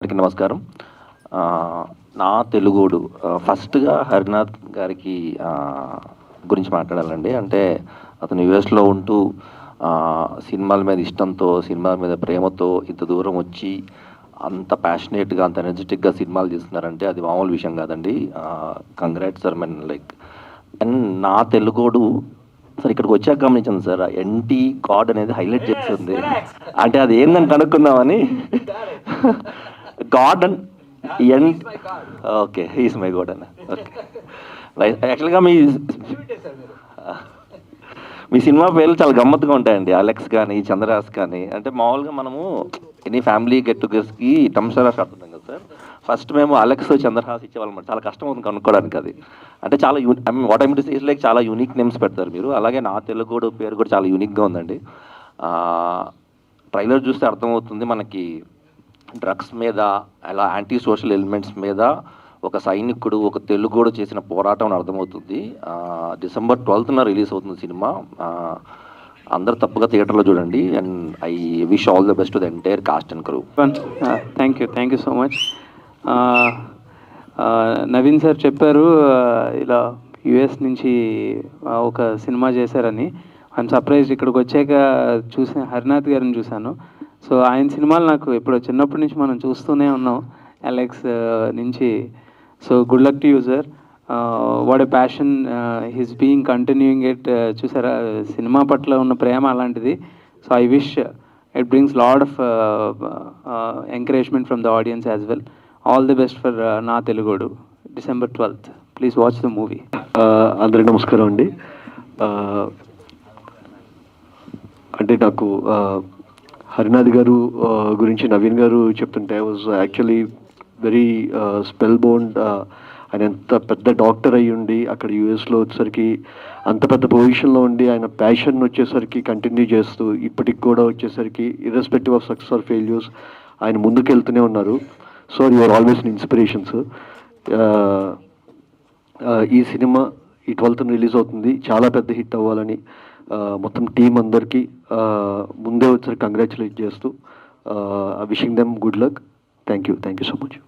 అందరికీ నమస్కారం. నా తెలుగోడు ఫస్ట్‌గా హరినాథ్ గారికి గురించి మాట్లాడాలండి. అంటే అతను యూఎస్‌లో ఉంటూ సినిమాల మీద ఇష్టంతో, సినిమాల మీద ప్రేమతో ఇంత దూరం వచ్చి అంత ప్యాషనేట్‌గా, అంత ఎనర్జిటిక్‌గా సినిమాలు తీస్తున్నారంటే అది మామూలు విషయం కాదండి. Congrats sir. అండ్ నా తెలుగోడు సార్ ఇక్కడికి వచ్చాక గమనించాను సార్. ఎన్టీ గాడ్ అనేది హైలైట్ చేస్తుంది. అంటే అది ఏందని కనుక్కుందామని god and N okay. He's my god అన్న. ఓకే. యాక్చువల్‌గా మీ సినిమా పేర్లు చాలా గమ్మత్తుగా ఉంటాయండి. అలెక్స్ కానీ, చంద్రహాస్ కానీ. అంటే మామూలుగా మనము ఎనీ ఫ్యామిలీ గెట్ టుగెదర్స్‌కి టమ్సరాస్ ఆడుతుంటాం కదా సార్. ఫస్ట్ మేము అలెక్స్, చంద్రహాస్ ఇచ్చేవాళ్ళం. చాలా కష్టం అవుతుంది కనుక్కోవడానికి అది. అంటే చాలా I mean what I mean to say is like చాలా యూనిక్ నేమ్స్ పెడతారు మీరు. అలాగే నా తెలుగోడు పేరు కూడా చాలా యూనిక్‌గా ఉందండి. ట్రైలర్ చూస్తే అర్థమవుతుంది మనకి డ్రగ్స్ మీద, అలా యాంటీ సోషల్ ఎలిమెంట్స్ మీద ఒక సైనికుడు, ఒక తెలుగోడు చేసిన పోరాటం అని అర్థమవుతుంది. డిసెంబర్ 12న రిలీజ్ అవుతుంది సినిమా. అందరూ తప్పగా థియేటర్లో చూడండి. And I wish all the best to the entire cost and crew. Thank you so much. Naveen sir చెప్పారు ఇలా యుఎస్ నుంచి ఒక సినిమా చేశారని. I'm surprised. ఇక్కడికి వచ్చాక హరినాథ్ గారిని చూశాను. సో ఆయన సినిమాలు నాకు ఎప్పుడో చిన్నప్పటి నుంచి మనం చూస్తూనే ఉన్నాం, అలెక్స్ నుంచి. So good luck to you sir. What a passion, he's being continuing it. చూసారా, సినిమా పట్ల ఉన్న ప్రేమ అలాంటిది. So I wish it brings lot of encouragement from the audience as well. All the best for Na Telugodu, December 12th. Please watch the movie. అందరికీ నమస్కారం అండి. అంటే నాకు హరినాథ్ గారు గురించి నవీన్ గారు చెప్తుంటే I was actually very spell bound. ఆయన ఎంత పెద్ద డాక్టర్ అయ్యి ఉండి అక్కడ యూఎస్లో వచ్చేసరికి అంత పెద్ద పొజిషన్లో ఉండి ఆయన ప్యాషన్ వచ్చేసరికి కంటిన్యూ చేస్తూ ఇప్పటికి కూడా వచ్చేసరికి irrespective of success or failures ఆయన ముందుకు వెళ్తూనే ఉన్నారు. So you are always in inspirations. ఈ సినిమా ఈ 12th రిలీజ్ అవుతుంది. చాలా పెద్ద హిట్ అవ్వాలని మొత్తం టీం అందరికీ ముందే వచ్చేసరికి కంగ్రాచులేట్ చేస్తూ wishing them good luck. Thank you so much.